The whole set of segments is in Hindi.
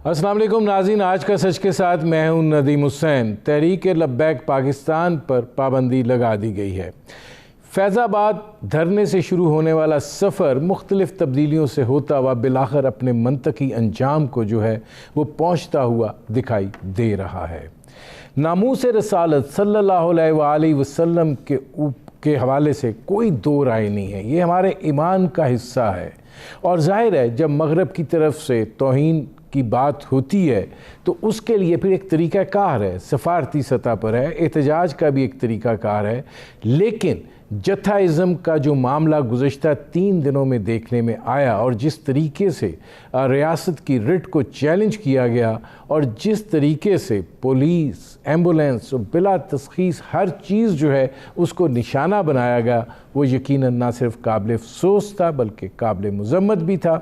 अस्सलाम वालेकुम नाज़रीन, आज का सच के साथ मैं हूं नदीम हुसैन। तहरीक लब्बैक पाकिस्तान पर पाबंदी लगा दी गई है। फैज़ाबाद धरने से शुरू होने वाला सफ़र मुख्तलिफ़ तब्दीलियों से होता हुआ बिलाखिर अपने मंतकी अंजाम को जो है वो पहुँचता हुआ दिखाई दे रहा है। नामूस रसालत सल्लल्लाहु अलैहि वसल्लम के हवाले से कोई दो राय नहीं है, ये हमारे ईमान का हिस्सा है। और जाहिर है जब मगरब की तरफ से तौहीन की बात होती है तो उसके लिए फिर एक तरीक़ाकार है, सफ़ारती सतह पर है, एहतजाज का भी एक तरीक़ाकार है। लेकिन जथाइज़म का जो मामला गुज़श्ता 3 दिनों में देखने में आया और जिस तरीके से रियासत की रिट को चैलेंज किया गया और जिस तरीके से पुलिस, एम्बुलेंस और बिला तशख़ीस हर चीज़ जो है उसको निशाना बनाया गया, वो यकीनन ना सिर्फ काबिल अफ़सोस था बल्कि काबिल मज़म्मत भी था।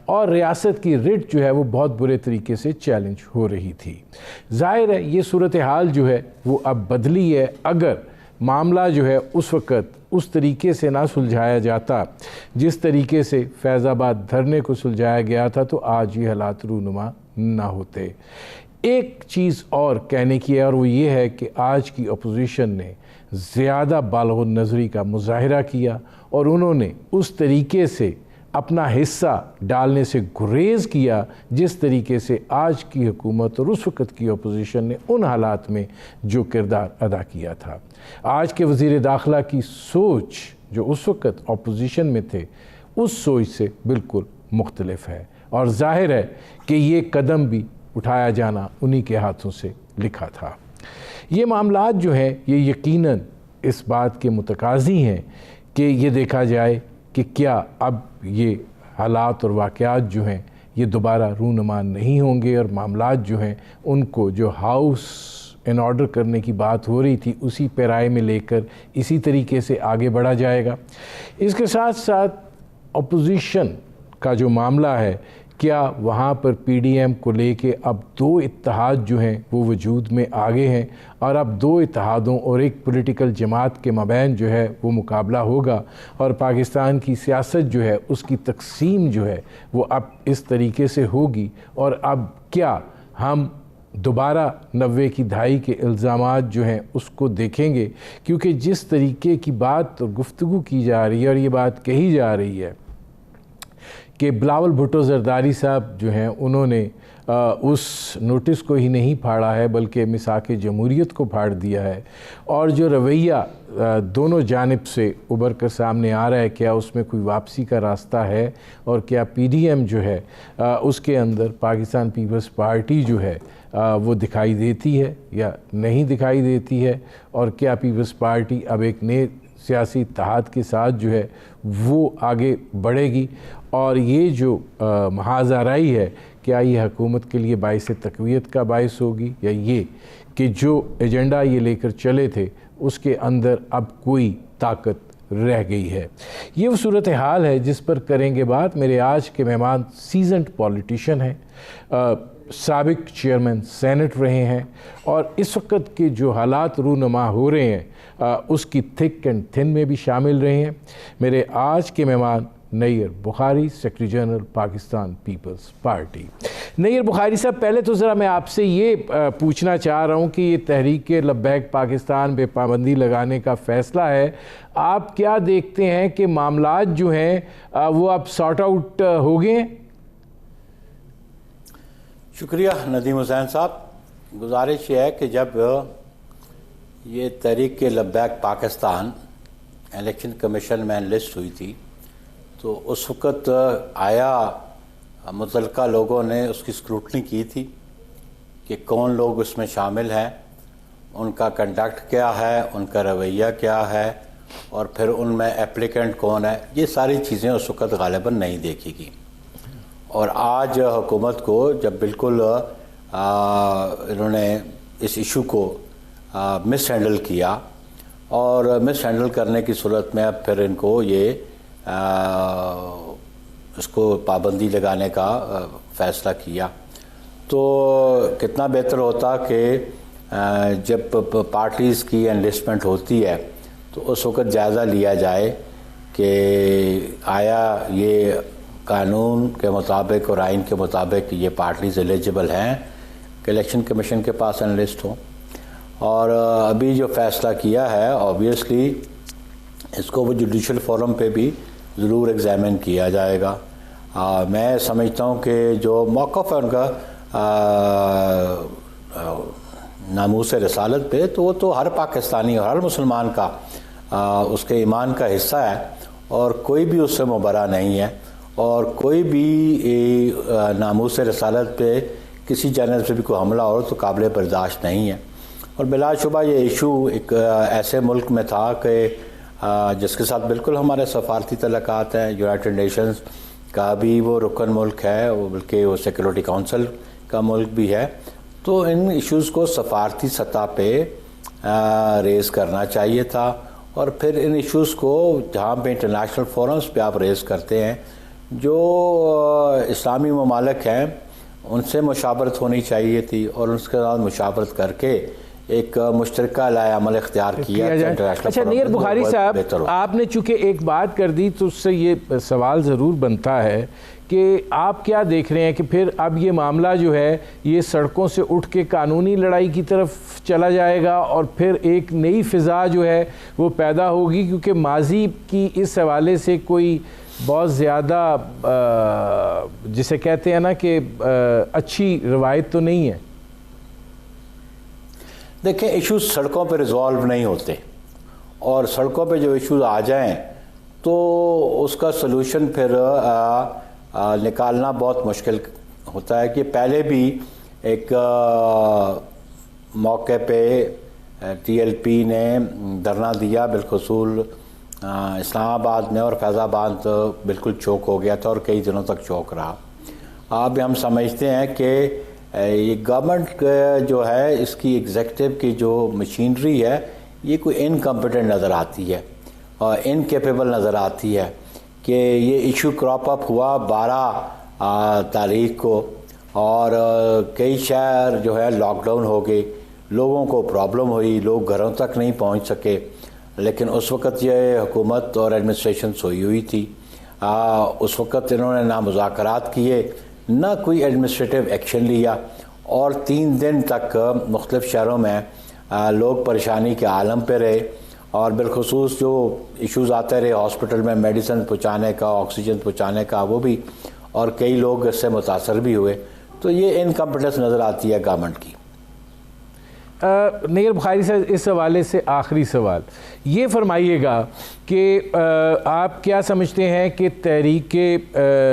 और रियासत की रिट जो है वो बहुत बुरे तरीके से चैलेंज हो रही थी। ज़ाहिर है ये सूरत हाल जो है वो अब बदली है। अगर मामला जो है उस वक़्त उस तरीके से ना सुलझाया जाता जिस तरीके से फैज़ाबाद धरने को सुलझाया गया था तो आज ये हालात रूनुमा ना होते। एक चीज़ और कहने की है और वो ये है कि आज की अपोजिशन ने ज़्यादा बालग़ नज़री का मुज़ाहिरा किया और उन्होंने उस तरीके से अपना हिस्सा डालने से गुरेज़ किया जिस तरीके से आज की हुकूमत और उस वक़्त की अपोजिशन ने उन हालात में जो किरदार अदा किया था। आज के वज़ीर दाखिला की सोच जो उस वक़्त अपोजिशन में थे उस सोच से बिल्कुल मुख्तलिफ है और ज़ाहिर है कि ये कदम भी उठाया जाना उन्हीं के हाथों से लिखा था। ये मामलात जो हैं ये यकीनन इस बात के मुतकाज़ी हैं कि ये देखा जाए कि क्या अब ये हालात और वाक़यात जो हैं ये दोबारा रूनुमा नहीं होंगे और मामलात जो हैं उनको जो हाउस इन ऑर्डर करने की बात हो रही थी उसी पैराए में लेकर इसी तरीके से आगे बढ़ा जाएगा। इसके साथ साथ अपोजिशन का जो मामला है, क्या वहाँ पर पीडीएम को लेके अब 2 इत्तेहाद जो हैं वो वजूद में आ गए हैं और अब 2 इत्तेहादों और एक पॉलिटिकल जमात के मबैन जो है वो मुकाबला होगा और पाकिस्तान की सियासत जो है उसकी तकसीम जो है वो अब इस तरीके से होगी। और अब क्या हम दोबारा 90 की दहाई के इल्ज़ामात जो हैं उसको देखेंगे, क्योंकि जिस तरीके की बात और गुफ्तगू की जा रही है और ये बात कही जा रही है कि बिलावल भुट्टो ज़रदारी साहब जो हैं उन्होंने उस नोटिस को ही नहीं फाड़ा है बल्कि मिसाक जमहूरियत को फाड़ दिया है और जो रवैया दोनों जानिब से उभर कर सामने आ रहा है, क्या उसमें कोई वापसी का रास्ता है और क्या पीडीएम जो है उसके अंदर पाकिस्तान पीपल्स पार्टी जो है वो दिखाई देती है या नहीं दिखाई देती है और क्या पीपल्स पार्टी अब एक नए सियासी इत्तेहाद के साथ जो है वो आगे बढ़ेगी और ये जो महाज़ाराई है क्या ये हुकूमत के लिए बाइस तक़वियत का बाइस होगी या ये कि जो एजेंडा ये लेकर चले थे उसके अंदर अब कोई ताकत रह गई है। ये वो सूरत हाल है जिस पर करेंगे बात। मेरे आज के मेहमान सीजन्ड पॉलिटिशियन हैं, साबिक चेयरमैन सेनेट रहे हैं और इस वक्त के जो हालात रूनुमा हो रहे हैं उसकी थिक एंड थिन में भी शामिल रहे हैं। मेरे आज के मेहमान नैयर बुखारी, सेक्रेटरी जनरल पाकिस्तान पीपल्स पार्टी। नैयर बुखारी साहब, पहले तो ज़रा मैं आपसे ये पूछना चाह रहा हूँ कि ये तहरीक लब्बैक पाकिस्तान पे पाबंदी लगाने का फ़ैसला है, आप क्या देखते हैं कि मामलात जो हैं वो अब सॉर्ट आउट हो गए हैं? शुक्रिया नदीम हुसैन साहब। गुजारिश ये है कि जब ये तहरीक लब्बैक पाकिस्तान इलेक्शन कमीशन में लिस्ट हुई थी तो उस वक़्त आया मुतल्लिका लोगों ने उसकी स्क्रूटनी की थी कि कौन लोग उसमें शामिल हैं, उनका कंडक्ट क्या है, उनका रवैया क्या है और फिर उनमें एप्लीकेंट कौन है। ये सारी चीज़ें उस वक़्त ग़ालिबन नहीं देखी गई और आज हुकूमत को जब बिल्कुल इन्होंने इस इशू को मिस हैंडल किया और मिस हैंडल करने की सूरत में अब फिर इनको ये उसको पाबंदी लगाने का फ़ैसला किया तो कितना बेहतर होता कि जब पार्टीज़ की एनलिस्टमेंट होती है तो उस वक़्त जायज़ा लिया जाए कि आया ये कानून के मुताबिक और आइन के मुताबिक ये पार्टीज एलिजिबल हैं कि इलेक्शन कमीशन के पास एनालिस्ट हों। और अभी जो फैसला किया है ऑब्वियसली इसको वो जुडिशल फोरम पे भी ज़रूर एग्जामिन किया जाएगा। मैं समझता हूँ कि जो मौक़िफ़ है उनका नामूस रसालत पे, तो वो तो हर पाकिस्तानी और हर मुसलमान का उसके ईमान का हिस्सा है और कोई भी उससे मुबर्रा नहीं है और कोई भी नामूस रसालत पे किसी चैनल से भी कोई हमला हो तो काबिल बर्दाश्त नहीं है। और बिलाशुबा ये इशू एक ऐसे मुल्क में था कि जिसके साथ बिल्कुल हमारे सफारती तल्लुकात हैं, यूनाइटेड नेशंस का भी वो रुकन मुल्क है, वो बल्कि वो सिक्योरिटी काउंसिल का मुल्क भी है। तो इन इश्यूज़ को सफारती सतह पे रेज़ करना चाहिए था और फिर इन इश्यूज़ को जहाँ पे इंटरनेशनल फोरम्स पे आप रेज़ करते हैं, जो इस्लामी ममालिक हैं उनसे मुशावरत होनी चाहिए थी और उसके साथ मुशावरत करके एक मुश्तरका अमल इख्तियार किया जाए। अच्छा नैयर बुखारी साहब, आपने चूँकि एक बात कर दी तो उससे ये सवाल ज़रूर बनता है कि आप क्या देख रहे हैं कि फिर अब ये मामला जो है ये सड़कों से उठ के कानूनी लड़ाई की तरफ चला जाएगा और फिर एक नई फ़िज़ा जो है वो पैदा होगी, क्योंकि माजी की इस हवाले से कोई बहुत ज़्यादा जिसे कहते हैं ना कि अच्छी रवायत तो नहीं है। देखिए, इश्यूज सड़कों पे रिजॉल्व नहीं होते और सड़कों पे जो इश्यूज आ जाएं तो उसका सलूशन फिर निकालना बहुत मुश्किल होता है। कि पहले भी एक मौके पे TLP ने धरना दिया, बिलखुसूल इस्लामाबाद में, और फैज़ाबाद तो बिल्कुल चौक हो गया था और कई दिनों तक चौक रहा। अब हम समझते हैं कि ये गवर्नमेंट जो है इसकी एग्जेक्टिव की जो मशीनरी है ये कोई इनकम्पिटेंट नज़र आती है और इनकेपेबल नज़र आती है। कि ये इशू क्रॉप अप हुआ 12 तारीख को और कई शहर जो है लॉकडाउन हो गए, लोगों को प्रॉब्लम हुई, लोग घरों तक नहीं पहुंच सके। लेकिन उस वक़्त ये हुकूमत और एडमिनिस्ट्रेशन सोई हुई थी। उस वक़्त इन्होंने ना मुज़ाकरात किए ना कोई एडमिनिस्ट्रेटिव एक्शन लिया और 3 दिन तक मुख्तलिफ़ शहरों में लोग परेशानी के आलम पे रहे और बिलखुसूस जो इश्यूज़ आते रहे हॉस्पिटल में मेडिसिन पहुँचाने का, ऑक्सीजन पहुँचाने का, वो भी, और कई लोग इससे मुतासर भी हुए। तो ये इनकम्पिटेंस नज़र आती है गवर्नमेंट की। नैयर बुखारी साहब, इस हवाले से आखिरी सवाल ये फरमाइएगा कि आप क्या समझते हैं कि तहरीक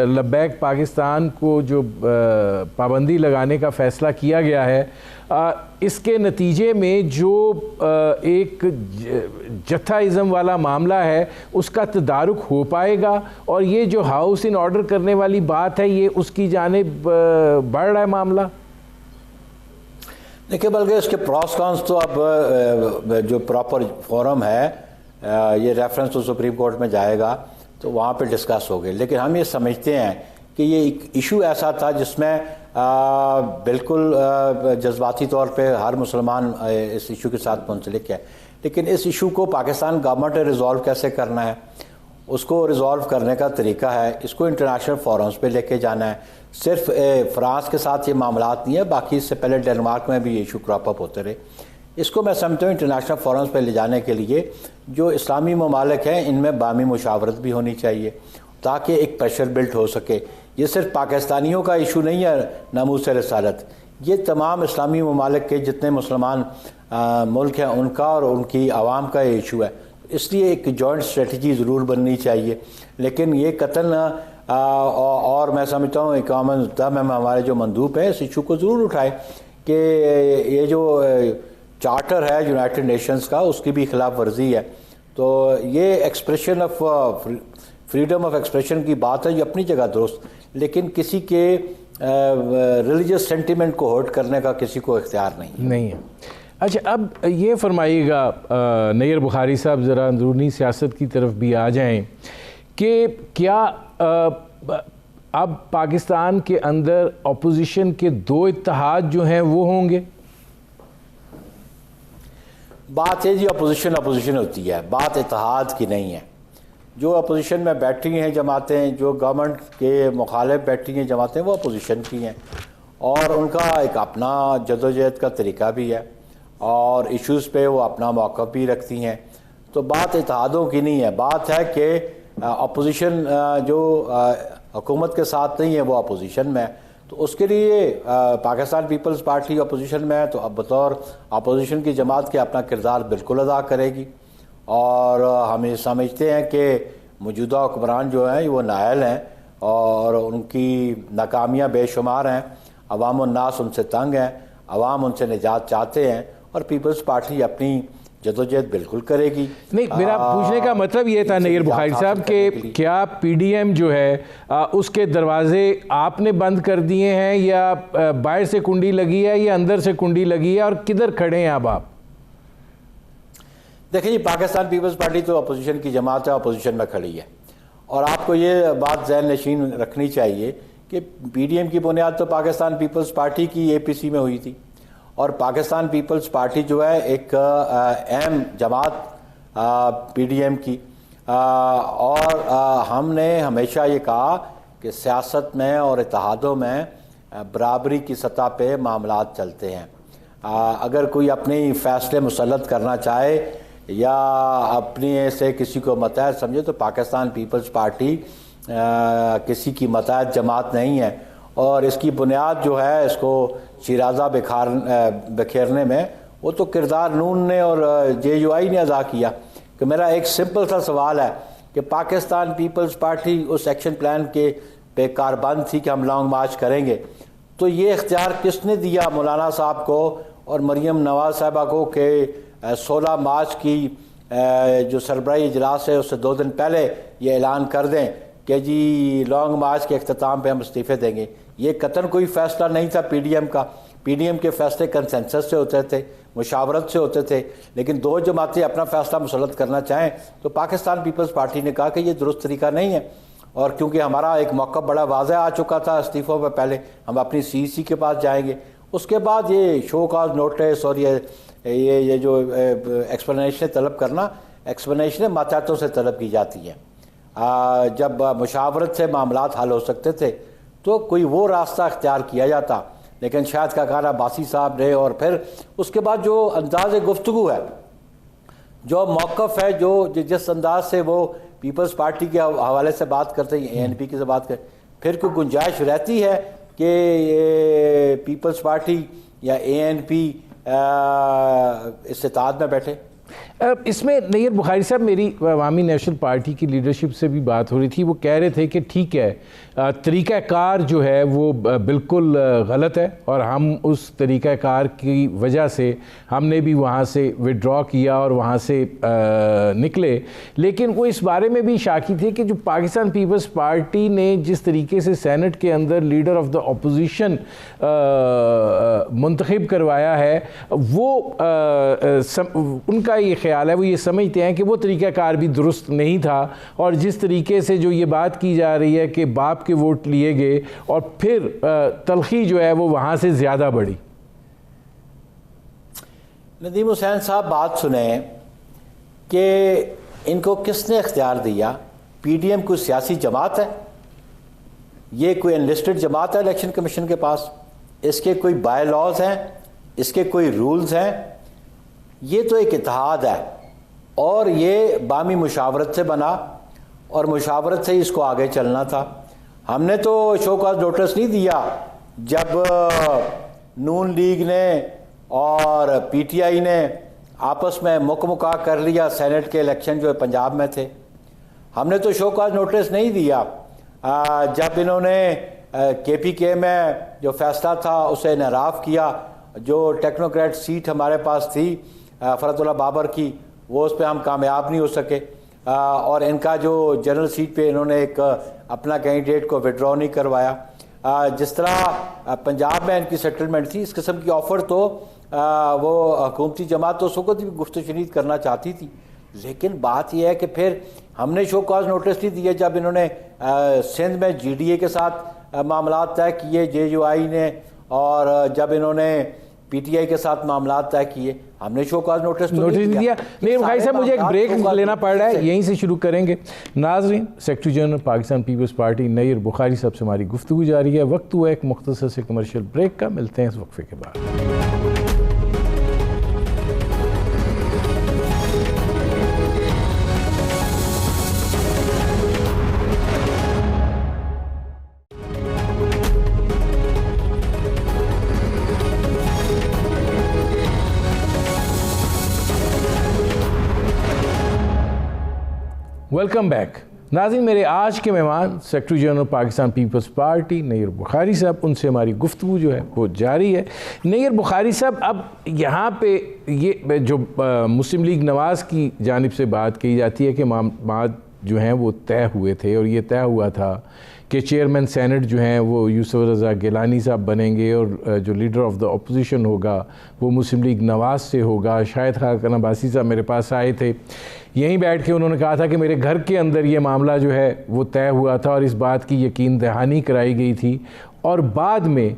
लब्बैक पाकिस्तान को जो पाबंदी लगाने का फ़ैसला किया गया है, इसके नतीजे में जो एक जत्थाइज़म वाला मामला है उसका तदारुक हो पाएगा और ये जो हाउस इन ऑर्डर करने वाली बात है ये उसकी जानिब बढ़ रहा है मामला? देखिए, बल्कि इसके प्रॉस कॉन्स तो अब जो प्रॉपर फोरम है ये रेफरेंस तो सुप्रीम कोर्ट में जाएगा तो वहाँ पे डिस्कस हो गए। लेकिन हम ये समझते हैं कि ये एक इशू ऐसा था जिसमें बिल्कुल जज्बाती तौर पे हर मुसलमान इस इशू के साथ मुंसलिक है। लेकिन इस इशू को पाकिस्तान गवर्नमेंट ने रिजॉल्व कैसे करना है, उसको रिजॉल्व करने का तरीका है, इसको इंटरनेशनल फोरम्स पे लेके जाना है। सिर्फ फ्रांस के साथ ये मामलात नहीं है, बाकी इससे पहले डेनमार्क में भी ये इशू क्रॉप अप होते रहे। इसको मैं समझता हूँ इंटरनेशनल फोरम्स पे ले जाने के लिए जो इस्लामी ममालिक हैं इनमें बामी मुशावरत भी होनी चाहिए ताकि एक प्रेशर बिल्ट हो सके। ये सिर्फ पाकिस्तानियों का इशू नहीं है नामूस रसालत, ये तमाम इस्लामी ममालिक के जितने मुसलमान मुल्क हैं उनका और उनकी आवाम का ये इशू है। इसलिए एक जॉइंट स्ट्रेटजी ज़रूर बननी चाहिए। लेकिन ये कतन और मैं समझता हूँ कॉमन दम में हमारे जो मंदूब है इस इशू को ज़रूर उठाए कि ये जो चार्टर है यूनाइटेड नेशंस का उसकी भी खिलाफ वर्जी है। तो ये expression of freedom of expression की बात है, ये अपनी जगह दुरुस्त, लेकिन किसी के रिलीजियस सेंटिमेंट को हर्ट करने का किसी को इख्तियार नहीं है। अच्छा, अब ये फरमाइएगा नैयर बुखारी साहब, ज़रा अंदरूनी सियासत की तरफ भी आ जाएं कि क्या अब पाकिस्तान के अंदर अपोजिशन के 2 इत्तेहाद जो हैं वो होंगे? बात है जी, अपोजिशन होती है, बात इत्तेहाद की नहीं है। जो अपोजिशन में बैठी हैं जमातें, जो गवर्नमेंट के मुखालिफ बैठी हैं जमातें, वो अपोजिशन की हैं और उनका एक अपना जदोजहद का तरीका भी है और इश्यूज़ पे वो अपना मौक़िफ़ भी रखती हैं। तो बात इत्तेहादों की नहीं है, बात है कि अपोजिशन जो हुकूमत के साथ नहीं है वो अपोजिशन में है। तो उसके लिए पाकिस्तान पीपल्स पार्टी अपोजिशन में है, तो अब बतौर अपोजिशन की जमात के अपना किरदार बिल्कुल अदा करेगी और हम ये समझते हैं कि मौजूदा हुक्मरान जो हैं वो नायल हैं और उनकी नाकामियाँ बेशुमार हैं। अवाम उन्नास उनसे तंग हैं, अवाम उनसे निजात चाहते हैं और पीपल्स पार्टी अपनी जदोजहद बिल्कुल करेगी। नहीं, मेरा पूछने का मतलब ये था नईर बुखारी साहब कि क्या पीडीएम जो है उसके दरवाजे आपने बंद कर दिए हैं या बाहर से कुंडी लगी है या अंदर से कुंडी लगी है और किधर खड़े हैं अब आप? देखिए जी, पाकिस्तान पीपल्स पार्टी तो अपोजिशन की जमात है, अपोजिशन में खड़ी है और आपको ये बात ज़हन नशीन रखनी चाहिए कि पीडीएम की बुनियाद तो पाकिस्तान पीपल्स पार्टी की एपीसी में हुई थी और पाकिस्तान पीपल्स पार्टी जो है एक अहम जमात पीडीएम की और हमने हमेशा ये कहा कि सियासत में और इत्तेहादों में बराबरी की सतह पे मामलात चलते हैं। अगर कोई अपने फैसले मुसल्लत करना चाहे या अपने से किसी को मतहत समझे तो पाकिस्तान पीपल्स पार्टी किसी की मतहत जमात नहीं है और इसकी बुनियाद जो है इसको शिराजा बिखेरने में वो तो किरदार नून ने और JUI ने अदा किया। कि मेरा एक सिंपल सा सवाल है कि पाकिस्तान पीपल्स पार्टी उस एक्शन प्लान के पे कारबंद थी कि हम लॉन्ग मार्च करेंगे, तो ये इख्तियार किसने दिया मौलाना साहब को और मरियम नवाज साहबा को कि 16 मार्च की जो सरबराही इजलास है उससे 2 दिन पहले ये ऐलान कर दें कि जी लॉन्ग मार्च के अख्ताम पे हम इस्तीफ़े देंगे? ये कतन कोई फ़ैसला नहीं था पीडीएम का। पीडीएम के फ़ैसले कंसेंसस से होते थे, मुशावरत से होते थे, लेकिन 2 जमातें अपना फ़ैसला मुसल्लत करना चाहें तो पाकिस्तान पीपल्स पार्टी ने कहा कि ये दुरुस्त तरीका नहीं है और क्योंकि हमारा एक मौक़िफ़ बड़ा वाज़ेह आ चुका था इस्तीफ़ों पर, पहले हम अपनी CEC के पास जाएंगे, उसके बाद ये शो काज नोटिस और ये जो एक्सप्लेनेशन तलब करना, एक्सप्लेनेशन मातहतों से तलब की जाती हैं। जब मुशावरत से मामलात हल हो सकते थे तो कोई वो रास्ता अख्तियार किया जाता, लेकिन शायद काकाना अब्बासी साहब ने और फिर उसके बाद जो अंदाज़ गुफ्तगू है, जो मौक़िफ़ है, जो जिस अंदाज से वो पीपल्स पार्टी के हवाले से बात करते हैं, ANP की से बात करें, फिर कोई गुंजाइश रहती है कि ये पीपल्स पार्टी या ANP इस इत्तेहाद में बैठे? इसमें नईर बुखारी साहब, मेरी अवामी नेशनल पार्टी की लीडरशिप से भी बात हो रही थी। वो कह रहे थे कि ठीक है, तरीक़ाकार जो है वो बिल्कुल गलत है और हम उस तरीक़ाकार की वजह से हमने भी वहाँ से विड्रॉ किया और वहाँ से निकले। लेकिन वो इस बारे में भी शाकी थे कि जो पाकिस्तान पीपल्स पार्टी ने जिस तरीके से सेनेट के अंदर लीडर ऑफ द अपोजिशन मुंतखब करवाया है, वो उनका ये ख्याल है, वो ये समझते हैं कि वो तरीक़ाकार भी दुरुस्त नहीं था और जिस तरीके से जो ये बात की जा रही है कि बाप के वोट लिए गए और फिर तलखी जो है वो वहाँ से ज़्यादा बढ़ी। नदीम हुसैन साहब, बात सुने कि इनको किसने इख्तियार दिया? पीडीएम कोई सियासी जमात है? ये कोई एनलिस्टेड जमात है इलेक्शन कमीशन के पास? इसके कोई बाय लॉज हैं? इसके कोई रूल्स हैं? ये तो एक इत्तेहाद है और ये बामी मुशावरत से बना और मुशावरत से ही इसको आगे चलना था। हमने तो शोकाज नोटिस नहीं दिया जब नून लीग ने और PTI ने आपस में मुकमुका कर लिया सेनेट के इलेक्शन जो पंजाब में थे। हमने तो शोकाज नोटिस नहीं दिया जब इन्होंने KPK में जो फैसला था उसे नाराफ़ किया, जो टेक्नोक्रेट सीट हमारे पास थी फरतुल्लाह बाबर की, वो उस पर हम कामयाब नहीं हो सके और इनका जो जनरल सीट पे इन्होंने एक अपना कैंडिडेट को विड्रॉ नहीं करवाया। जिस तरह पंजाब में इनकी सेटलमेंट थी, इस किस्म की ऑफ़र तो वो हुकूमती जमात तो उस वक़्त भी गुफ्त शनीद करना चाहती थी, लेकिन बात यह है कि फिर हमने शो कॉज नोटिस नहीं दिए जब इन्होंने सिंध में GDA के साथ मामलात तय किए JUI ने, और जब इन्होंने पीटीआई के साथ मामला तय किए, हमने शो कॉज नोटिस दिया। नहीं भाई साहब, मुझे एक ब्रेक लेना पड़ रहा है, यहीं से शुरू करेंगे। नाज़रीन, सेक्रेटरी जनरल पाकिस्तान पीपल्स पार्टी नईर बुखारी साहब से हमारी गुफ्तगू जारी है। वक्त हुआ एक मुख्तसर से कमर्शियल ब्रेक का, मिलते हैं इस वक्फे के बाद। Welcome back. नाज़रीन, मेरे आज के मेहमान सेक्रेटरी जनरल पाकिस्तान पीपल्स पार्टी नईर बुखारी साहब, उनसे हमारी गुफ्तगू जो है वो जारी है। नईर बुखारी साहब, अब यहाँ पे ये जो मुस्लिम लीग नवाज़ की जानिब से बात की जाती है कि मामलात जो हैं वो तय हुए थे, और ये तय हुआ था कि चेयरमैन सेनेट जो हैं वो यूसुफ रज़ा गिलानी साहब बनेंगे, और जो लीडर ऑफ द अपोजिशन होगा वो मुस्लिम लीग नवाज़ से होगा। शाहिद खान अब्बासी साहब मेरे पास आए थे, यहीं बैठ के उन्होंने कहा था कि मेरे घर के अंदर ये मामला जो है वो तय हुआ था, और इस बात की यकीन दहानी कराई गई थी। और बाद में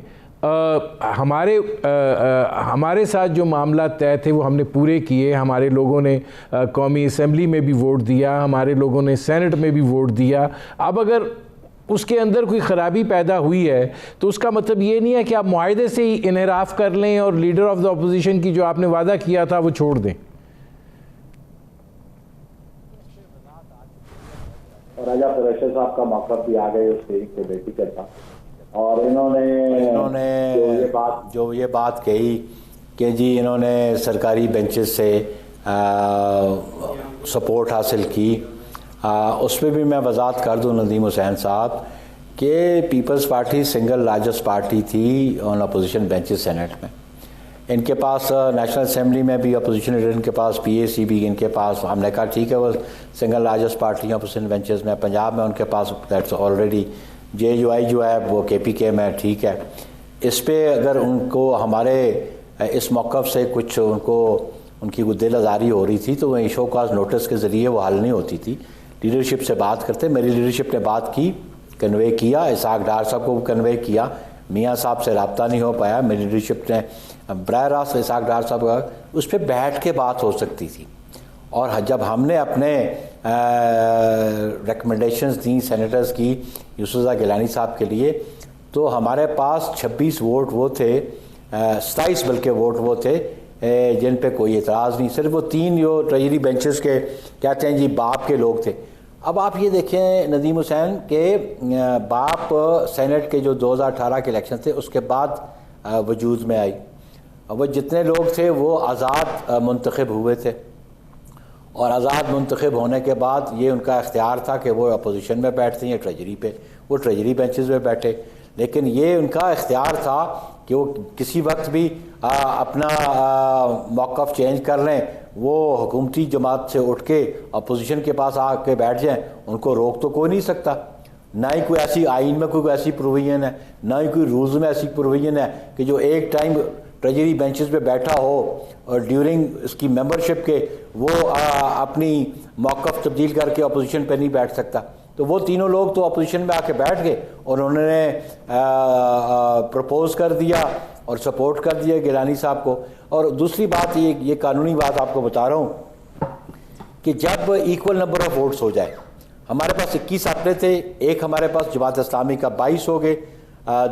हमारे साथ जो मामला तय थे वो हमने पूरे किए। हमारे लोगों ने कौमी असम्बली में भी वोट दिया, हमारे लोगों ने सेनेट में भी वोट दिया। अब अगर उसके अंदर कोई ख़राबी पैदा हुई है तो उसका मतलब ये नहीं है कि आप मुआहदे से ही इनहराफ कर लें और लीडर ऑफ द अपोजिशन की जो आपने वादा किया था वो छोड़ दें। राजा कुरैशी साहब का मौका भी आ गए उस तरीके से बेटी करता, और इन्होंने जो ये बात कही कि जी इन्होंने सरकारी बेंचेस से सपोर्ट हासिल की, उस पर भी मैं वजाहत कर दूं नदीम हुसैन साहब कि Peoples Party single largest party थी ऑन अपोजिशन बेंचेस सेनेट में। इनके पास नेशनल असेंबली में भी अपोजिशन लीडर, इनके पास पीएसी भी इनके पास, हमने कहा ठीक है वो single largest party opposition benches में। पंजाब में उनके पास दैट्स ऑलरेडी, जेयूआई जो है वो केपीके में, ठीक है। इस पे अगर उनको हमारे इस मौक़िफ़ से कुछ उनकी दिल आज़ारी हो रही थी तो वही शो कॉज नोटिस के ज़रिए वो हल नहीं होती थी। लीडरशिप से बात करते, मेरी लीडरशिप ने बात की, कन्वे किया, इसहाक डार साहब को कन्वे किया, मियाँ साहब से रब्ता नहीं हो पाया, मेरी लीडरशिप ने बराह रास्त इसहाक डार साहब का उस पर बैठ के बात हो सकती थी। और जब हमने अपने रिकमेंडेशंस दी सेनेटर्स की यूसुफ रज़ा गिलानी साहब के लिए, तो हमारे पास 26 वोट वो थे, 27 बल्कि वोट वो थे जिन पे कोई एतराज़ नहीं। सिर्फ वो 3 जो ट्रेजरी बेंचेस के कहते हैं जी बाप के लोग थे। अब आप ये देखें नदीम हुसैन के बाप सेनेट के जो 2018 के इलेक्शन थे उसके बाद वजूद में आई, वो जितने लोग थे वो आज़ाद मुंतखब हुए थे, और आज़ाद मुंतखब होने के बाद ये उनका इख्तियार था कि वो अपोजिशन में बैठते हैं ट्रेजरी पे, वो ट्रेजरी बेंचेस पे बैठे। लेकिन ये उनका इख्तियार था कि वो किसी वक्त भी अपना मौक़िफ़ चेंज कर लें, वो हुकूमती जमात से उठ के अपोजिशन के पास आके बैठ जाएं, उनको रोक तो कोई नहीं सकता। ना ही कोई ऐसी आइन में कोई ऐसी प्रोविजन है, ना ही कोई रूल्स में ऐसी प्रोविजन है कि जो एक टाइम ट्रेजरी बेंचेस पे बैठा हो और ड्यूरिंग इसकी मेंबरशिप के वो अपनी मौक़िफ़ तब्दील करके अपोजिशन पे नहीं बैठ सकता। तो वो तीनों लोग तो अपोजिशन में आके बैठ गए और उन्होंने प्रपोज कर दिया और सपोर्ट कर दिया गिलानी साहब को। और दूसरी बात ये कानूनी बात आपको बता रहा हूँ कि जब इक्वल नंबर ऑफ वोट्स हो जाए, हमारे पास 21 अपने थे, एक हमारे पास जमात इस्लामी का 22 हो गए,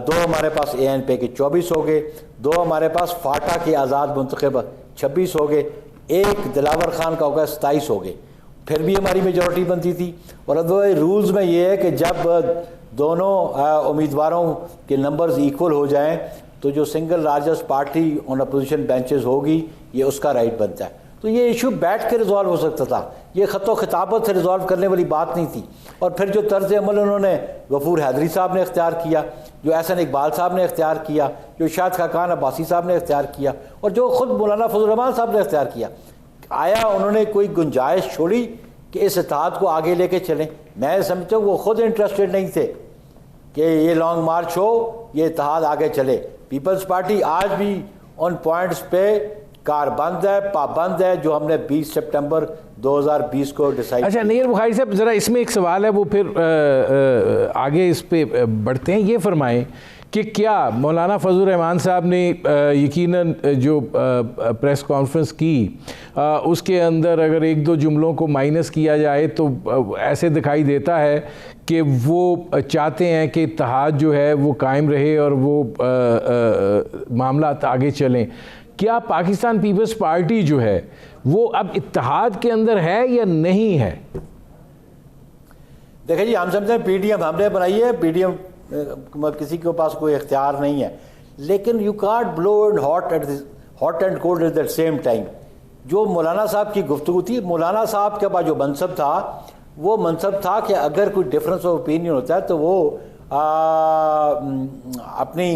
2 हमारे पास ANP के 24 हो गए, 2 हमारे पास फाटा के आज़ाद मुंतखब 26 हो गए, एक दिलावर खान का होगा 27 हो गए, फिर भी हमारी मेजॉरिटी बनती थी। और अब रूल्स में ये है कि जब दोनों उम्मीदवारों के नंबर्स इक्वल हो जाएं तो जो single largest party on opposition benches होगी ये उसका राइट बनता है। तो ये इशू बैठ के रिजॉल्व हो सकता था, ये ख़त खिताबत से रिजॉल्व करने वाली बात नहीं थी। और फिर जो तर्ज अमल उन्होंने गफूर हैदरी साहब ने इख्तियार किया, जो एहसन इकबाल साहब ने इख्तियार किया, जो शाहिद खान अब्बासी साहब ने इख्तियार किया, और जो ख़ुद मौलाना फजल रहमान साहब ने इख्तियार किया, आया उन्होंने कोई गुंजाइश छोड़ी कि इस इत्तेहाद को आगे लेके चलें? मैं समझता हूँ वो खुद इंटरेस्टेड नहीं थे कि ये लॉन्ग मार्च हो, ये इत्तेहाद आगे चले। पीपल्स पार्टी आज भी उन पॉइंट्स पे कारबंद है, पाबंद है जो हमने 20 सितंबर 2020 को डिसाइड। अच्छा नईर बुखारी साहब, ज़रा इसमें एक सवाल है, वो फिर आगे इस पे बढ़ते हैं। ये फरमाएं कि क्या मौलाना फजल रहमान साहब ने यकीनन जो प्रेस कॉन्फ्रेंस की उसके अंदर अगर एक दो जुमलों को माइनस किया जाए तो ऐसे दिखाई देता है कि वो चाहते हैं कि इत्तेहाद जो है वो कायम रहे और वो मामला आगे चलें। क्या पाकिस्तान पीपल्स पार्टी जो है वो अब इत्तेहाद के अंदर है या नहीं है? देखिए जी, हम समझते हैं पीडीएम हमने बनाई है, पीडीएम किसी के पास कोई इख्तियार नहीं है, लेकिन you can't blow and hot and cold at the same time. जो मौलाना साहब की गुफ्तगू थी, मौलाना साहब के पास जो मनसब था वो मनसब था कि अगर कोई डिफरेंस ऑफ ओपिनियन होता है तो वो अपनी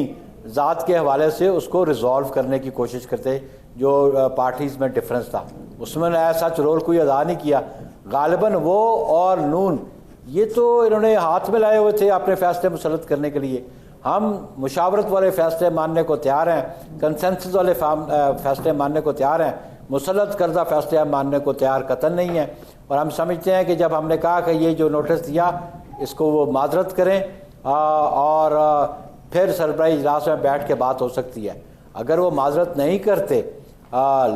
ज़ात के हवाले से उसको रिजॉल्व करने की कोशिश करते। जो पार्टीज़ में डिफरेंस था उसमें ऐसा रोल कोई अदा नहीं किया। गालिबन वो और नून ये तो इन्होंने हाथ में लाए हुए थे अपने फैसले मुसल्लत करने के लिए। हम मुशावरत वाले फैसले मानने को तैयार हैं, कंसेंसस वाले फैसले मानने को तैयार हैं, मुसल्लत करदा फैसले हम मानने को तैयार कतन नहीं है। और हम समझते हैं कि जब हमने कहा कि ये जो नोटिस दिया इसको वो माजरत करें और फिर सरबराही इजलास में बैठ के बात हो सकती है। अगर वो माजरत नहीं करते,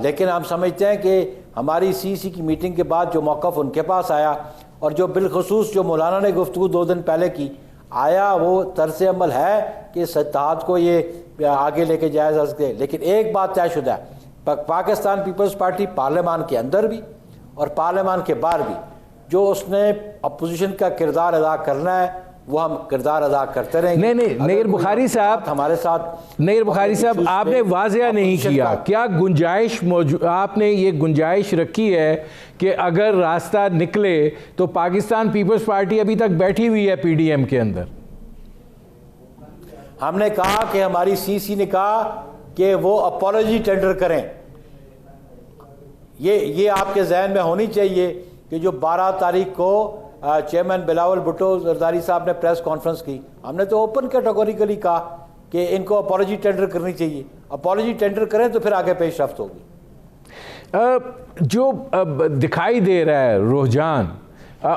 लेकिन हम समझते हैं कि हमारी सीसी की मीटिंग के बाद जो मौक़िफ़ उनके पास आया और जो बिलखसूस जो मौलाना ने गुफ्तगू 2 दिन पहले की आया, वो तर्स अमल है कि इत्तेहाद को ये आगे लेके जाया जा सकते। लेकिन एक बात तयशुदा है, पाकिस्तान पीपल्स पार्टी पार्लियामान के अंदर भी और पार्लियामान के बाहर भी जो उसने अपोजिशन का किरदार अदा करना है वो हम किरदार अदा करते रहेंगे। नहीं, नईर बुखारी साहब हमारे साथ, नईर बुखारी साहब आपने वाज़ेह नहीं किया, क्या गुंजाइश मौजूद, आपने ये गुंजाइश रखी है कि अगर रास्ता निकले तो पाकिस्तान पीपल्स पार्टी अभी तक बैठी हुई है पीडीएम के अंदर? हमने कहा कि हमारी सीसी ने कहा कि वो अपॉलॉजी टेंडर करें। ये आपके जहन में होनी चाहिए कि जो 12 तारीख को चेयरमैन बिलावल भुट्टो जरदारी साहब ने प्रेस कॉन्फ्रेंस की, हमने तो ओपन कैटेगोरिकली कहा कि इनको अपॉलॉजी टेंडर करनी चाहिए। अपॉलॉजी टेंडर करें तो फिर आगे पेशरफ्त होगी। जो दिखाई दे रहा है रुझान,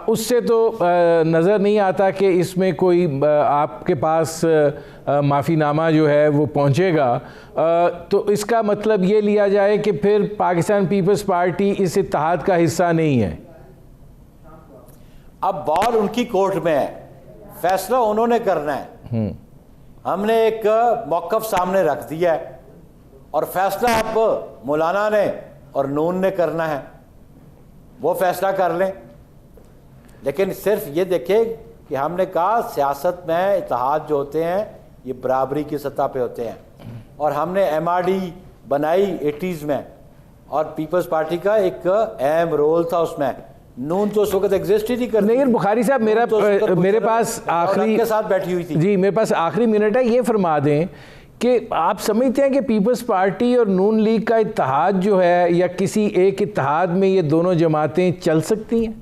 उससे तो नज़र नहीं आता कि इसमें कोई आपके पास माफ़ीनामा जो है वो पहुंचेगा। तो इसका मतलब ये लिया जाए कि फिर पाकिस्तान पीपल्स पार्टी इस इत्तेहाद का हिस्सा नहीं है। अब बॉल उनकी कोर्ट में है, फैसला उन्होंने करना है। हमने एक मौक़िफ़ सामने रख दिया है और फैसला अब मौलाना ने और नून ने करना है, वो फैसला कर लें। लेकिन सिर्फ ये देखें कि हमने कहा सियासत में इत्तेहाद जो होते हैं ये बराबरी की सतह पे होते हैं और हमने MRD बनाई 80s में और पीपल्स पार्टी का एक अहम रोल था उसमें। नून तो उस वक्त एग्जिस्ट ही नहीं करती। नहीं बुखारी साहब, मेरे पास आखिरी के साथ बैठी हुई थी जी, मेरे पास आखिरी मिनट है। ये फरमा दें कि आप समझते हैं कि पीपल्स पार्टी और नून लीग का इत्तेहाद जो है या किसी एक इत्तेहाद में ये दोनों जमातें चल सकती हैं?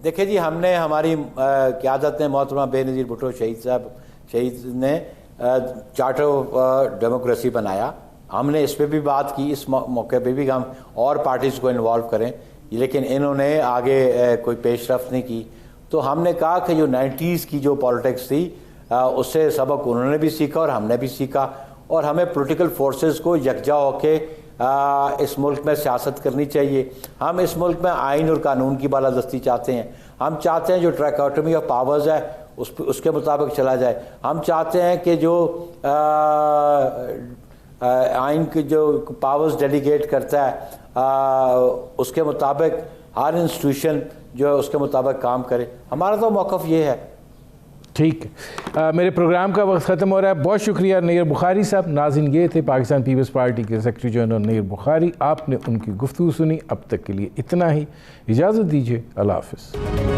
देखिए जी, हमने हमारी क़यादत ने मोहतरमा बेनज़ीर भुट्टो शहीद ने चार्टर ऑफ डेमोक्रेसी बनाया। हमने इस पर भी बात की, इस मौके पे भी हम और पार्टीज़ को इन्वॉल्व करें, लेकिन इन्होंने आगे कोई पेशरफ्त नहीं की। तो हमने कहा कि जो 90s की जो पॉलिटिक्स थी उससे सबक उन्होंने भी सीखा और हमने भी सीखा और हमें पॉलिटिकल फोर्सेस को यकजा होके इस मुल्क में सियासत करनी चाहिए। हम इस मुल्क में आइन और कानून की बालादस्ती चाहते हैं। हम चाहते हैं जो ट्रैकोटमी ऑफ पावर्स है उसके मुताबिक चला जाए। हम चाहते हैं कि जो आइन की जो पावर्स डेलीगेट करता है उसके मुताबिक हर इंस्टीट्यूशन जो है उसके मुताबिक काम करे। हमारा तो मौक़िफ़ ये है। ठीक है, मेरे प्रोग्राम का वक्त ख़त्म हो रहा है। बहुत शुक्रिया नईर बुखारी साहब। नाज़रीन, ये थे पाकिस्तान पीपल्स पार्टी के सेक्रेटरी जनरल नईर बुखारी। आपने उनकी गुफ्तगू सुनी। अब तक के लिए इतना ही, इजाज़त दीजिए। अल्लाह हाफ़िज़।